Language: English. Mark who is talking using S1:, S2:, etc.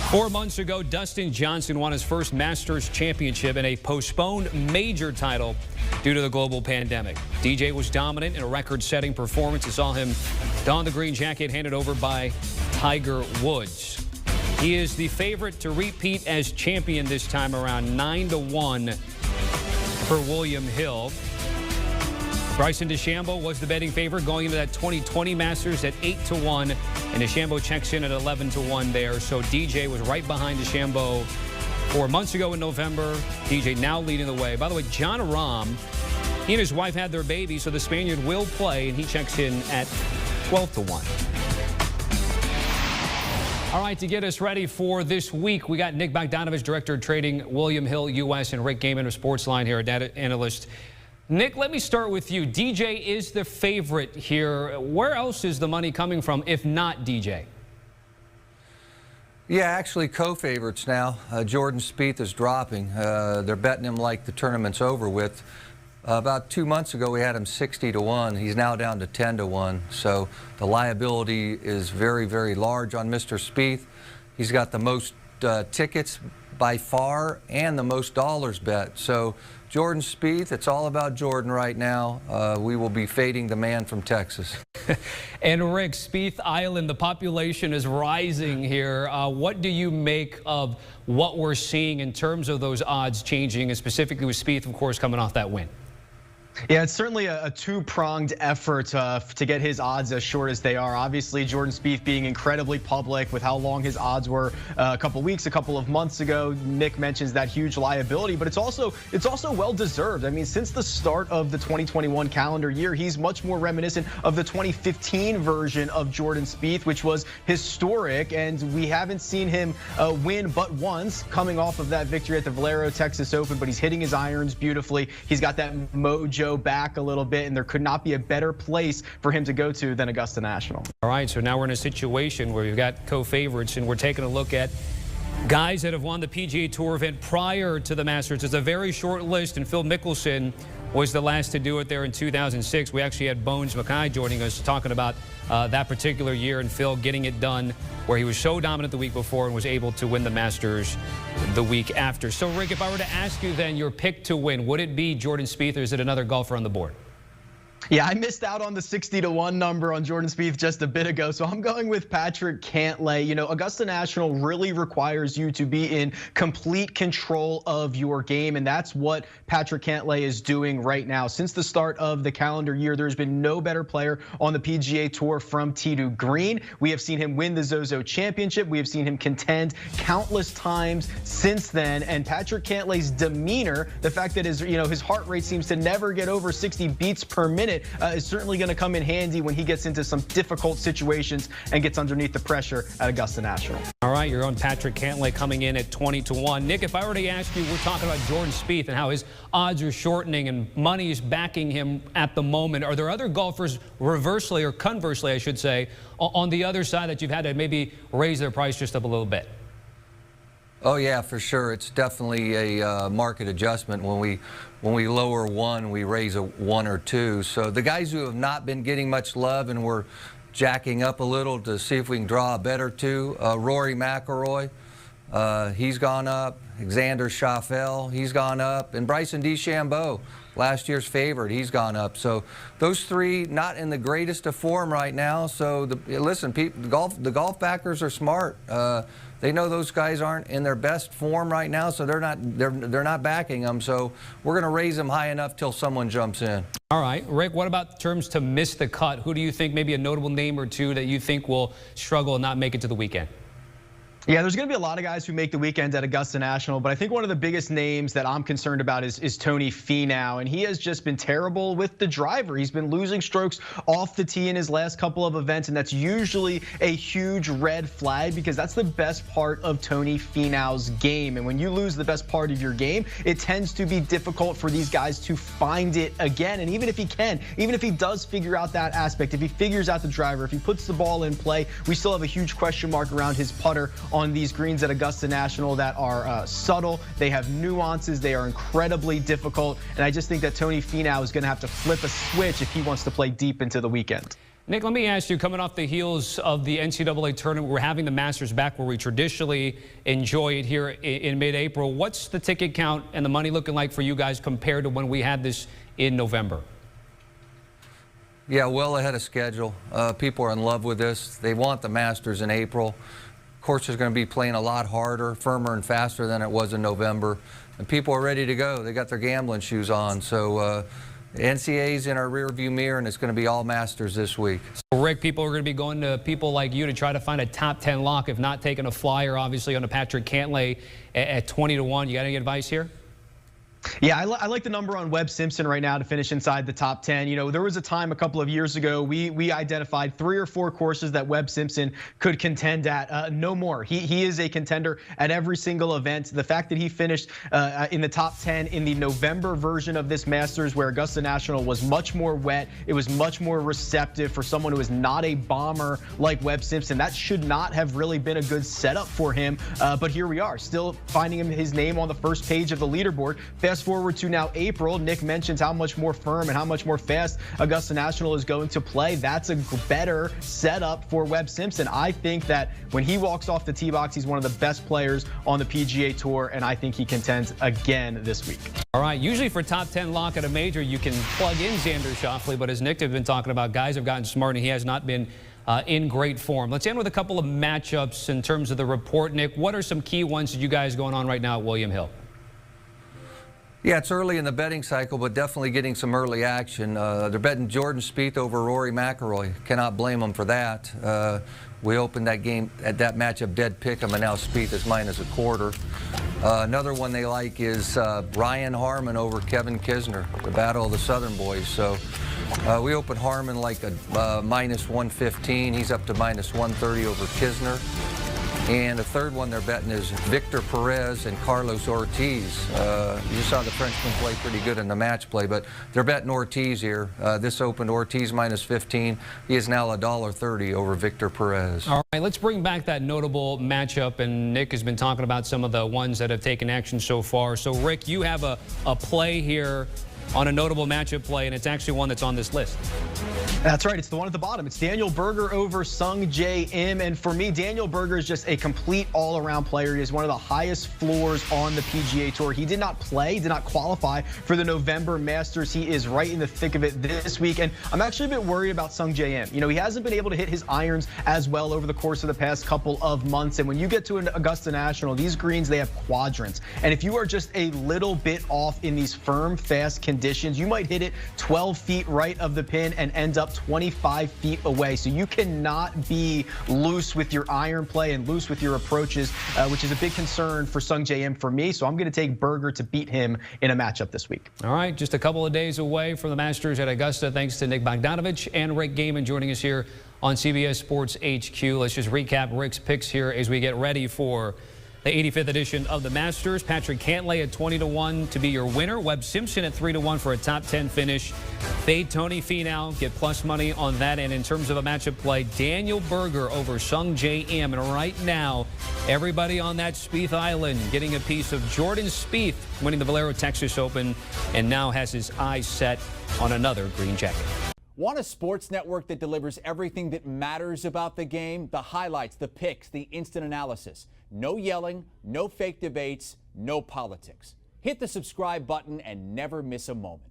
S1: 4 months ago, Dustin Johnson won his first Masters championship in a postponed major title due to the global pandemic. DJ was dominant in a record-setting performance that saw him don the green jacket handed over by Tiger Woods. He is the favorite to repeat as champion this time around, 9-1 for William Hill. Bryson DeChambeau was the betting favorite going into that 2020 Masters at 8-1, and DeChambeau checks in at 11-1 there. So DJ was right behind DeChambeau 4 months ago in November. DJ now leading the way. By the way, John Rahm, he and his wife had their baby, so the Spaniard will play, and he checks in at 12-1. All right, to get us ready for this week, we got Nick Bogdanovich, Director of Trading, William Hill US, and Rick Gehman of Sportsline here, a data analyst. Nick, let me start with you. DJ is the favorite here. Where else is the money coming from, if not DJ?
S2: Yeah, actually co-favorites now. Jordan Spieth is dropping. They're betting him like the tournament's over with. About 2 months ago, we had him 60-1. He's now down to 10-1. So the liability is very, very large on Mr. Spieth. He's got the most tickets by far and the most dollars bet. So Jordan Spieth, it's all about Jordan right now. We will be fading the man from Texas.
S1: And Rick, Spieth Island, the population is rising here. What do you make of what we're seeing in terms of those odds changing, and specifically with Spieth, of course, coming off that win?
S3: Yeah, it's certainly a two-pronged effort to get his odds as short as they are. Obviously, Jordan Spieth being incredibly public with how long his odds were a couple of months ago. Nick mentions that huge liability, but it's also well-deserved. I mean, since the start of the 2021 calendar year, he's much more reminiscent of the 2015 version of Jordan Spieth, which was historic, and we haven't seen him win but once, coming off of that victory at the Valero Texas Open, but he's hitting his irons beautifully. He's got that mojo back a little bit, and there could not be a better place for him to go to than Augusta National.
S1: All right, so now we're in a situation where we've got co-favorites, and we're taking a look at guys that have won the PGA Tour event prior to the Masters. It's a very short list, and Phil Mickelson was the last to do it there in 2006. We actually had Bones Mackay joining us talking about that particular year, and Phil getting it done where he was so dominant the week before and was able to win the Masters the week after. So, Rick, if I were to ask you then your pick to win, would it be Jordan Spieth, or is it another golfer on the board?
S3: Yeah, I missed out on the 60-1 number on Jordan Spieth just a bit ago, so I'm going with Patrick Cantlay. You know, Augusta National really requires you to be in complete control of your game, and that's what Patrick Cantlay is doing right now. Since the start of the calendar year, there's been no better player on the PGA Tour from tee to green. We have seen him win the Zozo Championship. We have seen him contend countless times since then, and Patrick Cantlay's demeanor, the fact that his heart rate seems to never get over 60 beats per minute, is certainly going to come in handy when he gets into some difficult situations and gets underneath the pressure at Augusta National.
S1: All right, you're on Patrick Cantlay coming in at 20-1. Nick, if I were to ask you, we're talking about Jordan Spieth and how his odds are shortening and money is backing him at the moment. Are there other golfers reversely, or conversely, I should say, on the other side that you've had to maybe raise their price just up a little bit?
S2: Oh yeah, for sure. It's definitely a market adjustment. When we lower one, we raise a 1 or 2. So the guys who have not been getting much love, and we're jacking up a little to see if we can draw a bet or two. Rory McIlroy, he's gone up. Xander Schauffele, he's gone up, and Bryson DeChambeau, last year's favorite, he's gone up. So those three not in the greatest of form right now. So listen, the golf backers are smart. They know those guys aren't in their best form right now, so they're not backing them. So we're going to raise them high enough till someone jumps in.
S1: All right, Rick, what about terms to miss the cut? Who do you think, maybe a notable name or two that you think will struggle and not make it to the weekend?
S3: Yeah, there's going to be a lot of guys who make the weekend at Augusta National, but I think one of the biggest names that I'm concerned about is Tony Finau, and he has just been terrible with the driver. He's been losing strokes off the tee in his last couple of events, and that's usually a huge red flag because that's the best part of Tony Finau's game. And when you lose the best part of your game, it tends to be difficult for these guys to find it again. And even if he does figure out that aspect, if he figures out the driver, if he puts the ball in play, we still have a huge question mark around his putter on these greens at Augusta National that are subtle. They have nuances. They are incredibly difficult. And I just think that Tony Finau is going to have to flip a switch if he wants to play deep into the weekend.
S1: Nick, let me ask you, coming off the heels of the NCAA tournament, we're having the Masters back where we traditionally enjoy it here in mid-April. What's the ticket count and the money looking like for you guys compared to when we had this in November?
S2: Yeah, well ahead of schedule. People are in love with this. They want the Masters in April. Course is going to be playing a lot harder, firmer and faster than it was in November. And people are ready to go. They got their gambling shoes on. So NCAA's in our rearview mirror, and it's going to be all Masters this week.
S1: So Rick, people are going to be going to people like you to try to find a top 10 lock, if not taking a flyer, obviously, on a Patrick Cantlay at 20-1. You got any advice here?
S3: Yeah, I like the number on Webb Simpson right now to finish inside the top 10. You know, there was a time a couple of years ago we identified 3 or 4 courses that Webb Simpson could contend at. No more. He is a contender at every single event. The fact that he finished in the top 10 in the November version of this Masters, where Augusta National was much more wet, it was much more receptive for someone who is not a bomber like Webb Simpson. That should not have really been a good setup for him. But here we are, still finding his name on the first page of the leaderboard. Fast forward to now April, Nick mentions how much more firm and how much more fast Augusta National is going to play. That's a better setup for Webb Simpson. I think that when he walks off the tee box, he's one of the best players on the PGA Tour, and I think he contends again this week.
S1: All right, usually for top 10 lock at a major, you can plug in Xander Schauffele, but as Nick has been talking about, guys have gotten smart, and he has not been in great form. Let's end with a couple of matchups in terms of the report. Nick, what are some key ones that you guys going on right now at William Hill?
S2: Yeah, it's early in the betting cycle, but definitely getting some early action. They're betting Jordan Spieth over Rory McIlroy. Cannot blame them for that. We opened that game at that matchup dead pick 'em, and now Spieth is -1/4. Another one they like is Ryan Harmon over Kevin Kisner, the battle of the Southern boys. So we opened Harmon like a -115. He's up to -130 over Kisner. And the third one they're betting is Victor Perez and Carlos Ortiz. You saw the Frenchman play pretty good in the match play, but they're betting Ortiz here. This opened Ortiz -15. He is now $1.30 over Victor Perez.
S1: All right, let's bring back that notable matchup, and Nick has been talking about some of the ones that have taken action so far. So, Rick, you have a play here on a notable matchup play, and it's actually one that's on this list.
S3: That's right. It's the one at the bottom. It's Daniel Berger over Sung Jae Im. And for me, Daniel Berger is just a complete all-around player. He is one of the highest floors on the PGA Tour. He did not play, did not qualify for the November Masters. He is right in the thick of it this week. And I'm actually a bit worried about Sung Jae Im. You know, he hasn't been able to hit his irons as well over the course of the past couple of months. And when you get to an Augusta National, these greens, they have quadrants. And if you are just a little bit off in these firm, fast conditions, you might hit it 12 feet right of the pin and end up 25 feet away. So you cannot be loose with your iron play and loose with your approaches, which is a big concern for Sung Jae Im for me. So I'm going to take Berger to beat him in a matchup this week.
S1: All right, just a couple of days away from the Masters at Augusta. Thanks to Nick Bogdanovich and Rick Gehman joining us here on CBS Sports HQ. Let's just recap Rick's picks here as we get ready for the 85th edition of the Masters. Patrick Cantlay at 20-1 to be your winner. Webb Simpson at 3-1 for a top 10 finish. Fade Tony Finau, get plus money on that. And in terms of a matchup play, Daniel Berger over Sung Jae Im. And right now, everybody on that Spieth Island getting a piece of Jordan Spieth winning the Valero Texas Open and now has his eyes set on another green jacket.
S4: Want a sports network that delivers everything that matters about the game? The highlights, the picks, the instant analysis. No yelling, no fake debates, no politics. Hit the subscribe button and never miss a moment.